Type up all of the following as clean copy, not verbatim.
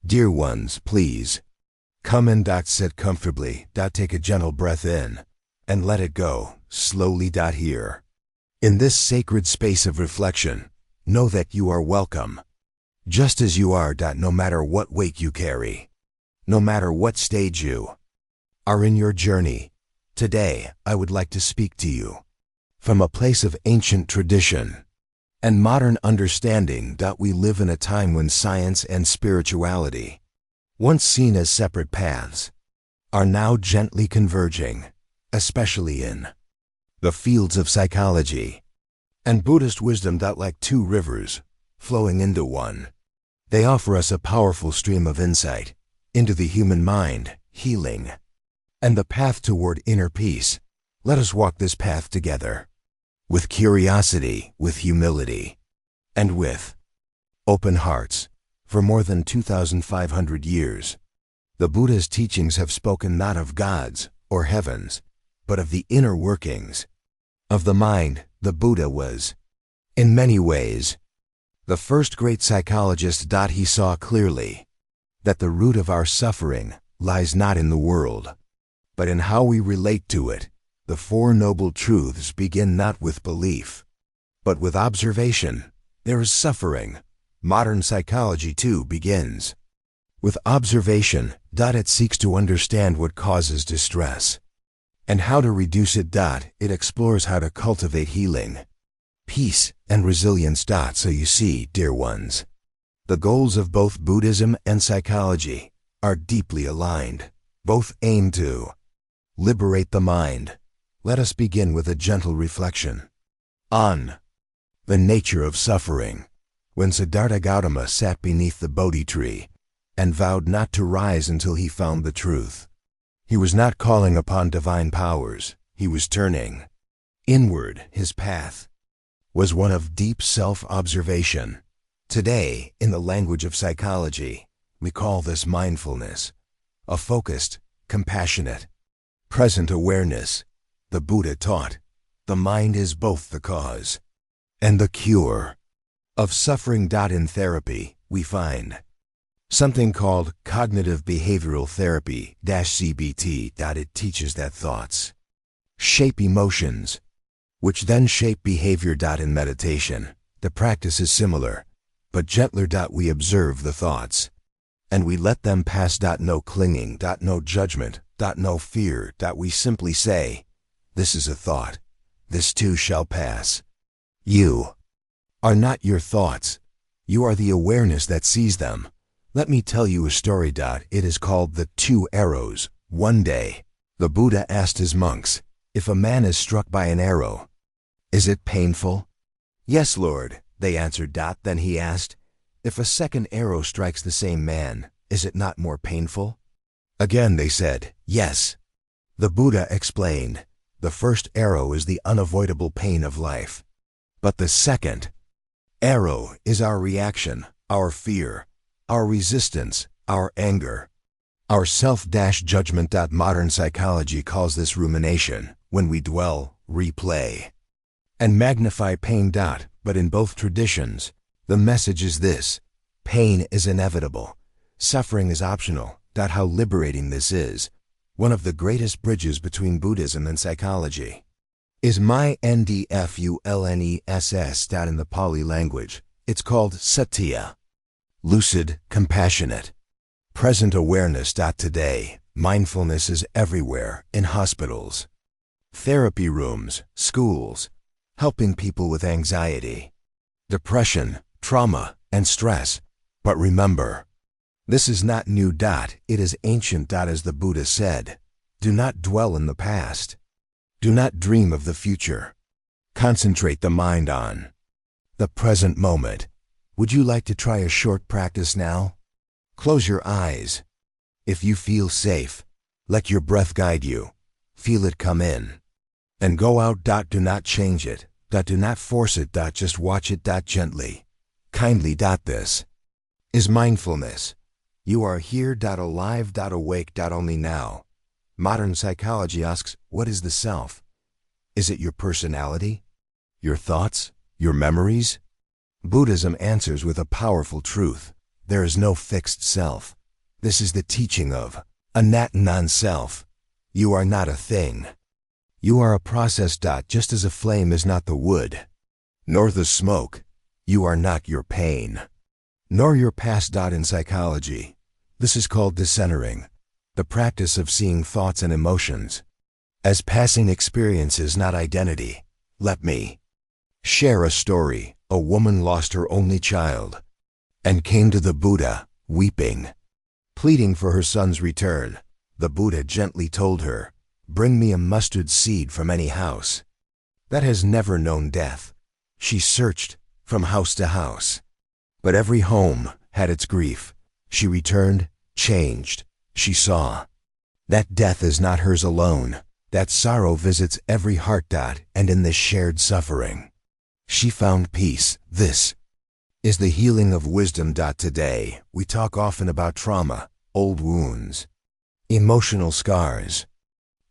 Dear ones, please, come and sit comfortably. Take a gentle breath in, and let it go, slowly. Here. In this sacred space of reflection, know that you are welcome, just as you are. No matter what weight you carry, no matter what stage you are in your journey, today I would like to speak to you from a place of ancient tradition and modern understanding. We live in a time when science and spirituality, once seen as separate paths, are now gently converging, especially in the fields of psychology and Buddhist wisdom. Like two rivers flowing into one, they offer us a powerful stream of insight into the human mind, healing, and the path toward inner peace. Let us walk this path together, with curiosity, with humility, and with open hearts. For more than 2,500 years, the Buddha's teachings have spoken not of gods or heavens, but of the inner workings of the mind. The Buddha was, in many ways, the first great psychologist. He saw clearly that the root of our suffering lies not in the world, but in how we relate to it. The Four Noble Truths begin not with belief, but with observation. There is suffering. Modern psychology too begins with observation. It seeks to understand what causes distress and how to reduce it. It explores how to cultivate healing, peace, and resilience. So you see, dear ones, the goals of both Buddhism and psychology are deeply aligned. Both aim to liberate the mind. Let us begin with a gentle reflection on the nature of suffering. When Siddhartha Gautama sat beneath the Bodhi tree and vowed not to rise until he found the truth, he was not calling upon divine powers. He was turning inward. His path was one of deep self-observation. Today, in the language of psychology, we call this mindfulness, a focused, compassionate, present awareness. The Buddha taught, the mind is both the cause and the cure of suffering. In therapy, we find something called cognitive behavioral therapy, CBT. It teaches that thoughts shape emotions, which then shape behavior. In meditation, the practice is similar, but gentler. We observe the thoughts, and we let them pass. No clinging. No judgment. No fear. We simply say, this is a thought. This too shall pass. You are not your thoughts. You are the awareness that sees them. Let me tell you a story. It is called the Two Arrows. One day, the Buddha asked his monks, if a man is struck by an arrow, is it painful? Yes, Lord, they answered. Then he asked, if a second arrow strikes the same man, is it not more painful? Again they said, yes. The Buddha explained, the first arrow is the unavoidable pain of life, but the second arrow is our reaction, our fear, our resistance, our anger, our self-judgment. Modern psychology calls this rumination, when we dwell, replay, and magnify pain. But in both traditions, the message is this: pain is inevitable, suffering is optional. How liberating this is. One of the greatest bridges between Buddhism and psychology is mindfulness. In the Pali language, it's called satya, lucid, compassionate, present awareness. Today, mindfulness is everywhere, in hospitals, therapy rooms, schools, helping people with anxiety, depression, trauma, and stress. But remember, this is not new. It is ancient. As the Buddha said, do not dwell in the past. Do not dream of the future. Concentrate the mind on the present moment. Would you like to try a short practice now? Close your eyes. If you feel safe, let your breath guide you. Feel it come in and go out. Do not change it. Do not force it. Just watch it. Gently, kindly. This is mindfulness. You are here. Alive. Awake. Only now. Modern psychology asks, what is the self? Is it your personality? Your thoughts? Your memories? Buddhism answers with a powerful truth. There is no fixed self. This is the teaching of anattā non-self. You are not a thing. You are a process. Just as a flame is not the wood, nor the smoke. You are not your pain, nor your past. In psychology, this is called decentering, the practice of seeing thoughts and emotions as passing experiences, not identity. Let me share a story. A woman lost her only child and came to the Buddha, weeping, pleading for her son's return. The Buddha gently told her, "Bring me a mustard seed from any house that has never known death." She searched from house to house, but every home had its grief. She returned, changed. She saw that death is not hers alone, that sorrow visits every heart. And in this shared suffering, she found peace. This is the healing of wisdom. Today, we talk often about trauma, old wounds, emotional scars,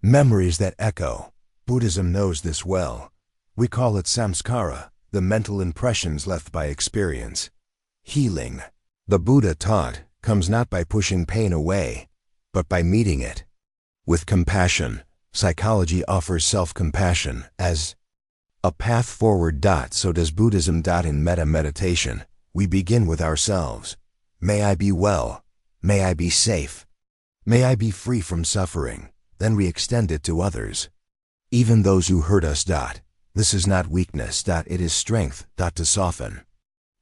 memories that echo. Buddhism knows this well. We call it samskara, the mental impressions left by experience. Healing, the Buddha taught, comes not by pushing pain away, but by meeting it with compassion. Psychology offers self-compassion as a path forward. So does Buddhism. In metta meditation, we begin with ourselves. May I be well. May I be safe. May I be free from suffering. Then we extend it to others, even those who hurt us. This is not weakness. It is strength. To soften.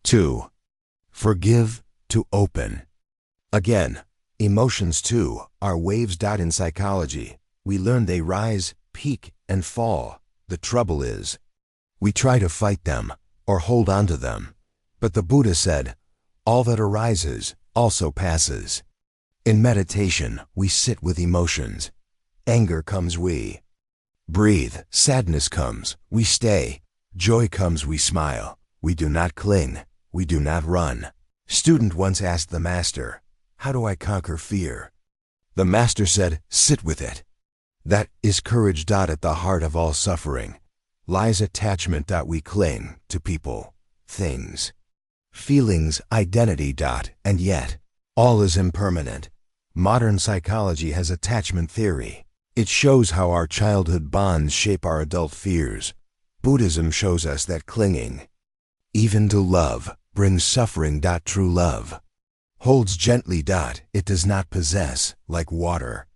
2. Forgive, to open. Again, emotions too are waves. In psychology, we learn they rise, peak, and fall. The trouble is, we try to fight them or hold on to them. But the Buddha said, all that arises also passes. In meditation, we sit with emotions. Anger comes, we breathe. Sadness comes, we stay. Joy comes, we smile. We do not cling. We do not run. Student once asked the master, "How do I conquer fear?" The master said, "Sit with it." That is courage. At the heart of all suffering lies attachment. We cling to people, things, feelings, identity. And yet, all is impermanent. Modern psychology has attachment theory. It shows how our childhood bonds shape our adult fears. Buddhism shows us that clinging, even to love, brings suffering. True love holds gently. It does not possess, like water.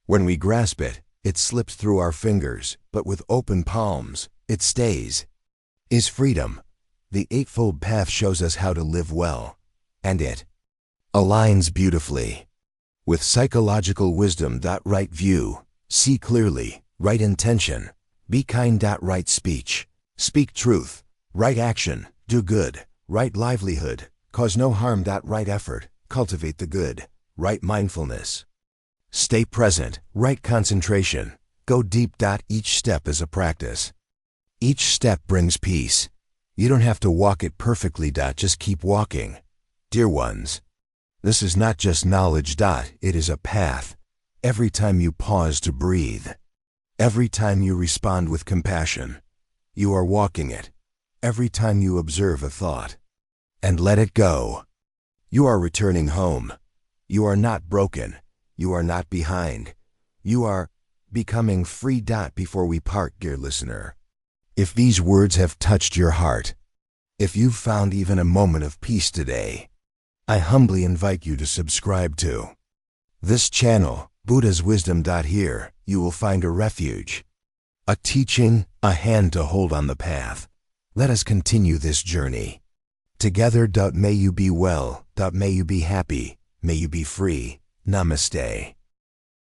When we grasp it, it slips through our fingers, but with open palms, it stays. Is freedom. The Eightfold Path shows us how to live well, and it aligns beautifully with psychological wisdom. Right view, see clearly, right intention, be kind. Right speech, speak truth, right action, do good, right livelihood, cause no harm. Right effort, cultivate the good, right mindfulness, stay present, right concentration, go deep. Each step is a practice. Each step brings peace. You don't have to walk it perfectly. Just keep walking. Dear ones, this is not just knowledge. It is a path. Every time you pause to breathe, every time you respond with compassion, you are walking it. Every time you observe a thought and let it go, you are returning home. You are not broken. You are not behind. You are becoming free. Before we part, dear listener, if these words have touched your heart, if you've found even a moment of peace today, I humbly invite you to subscribe to this channel, Buddha's Wisdom. Here, you will find a refuge, a teaching, a hand to hold on the path. Let us continue this journey together. May you be well. May you be happy. May you be free. Namaste.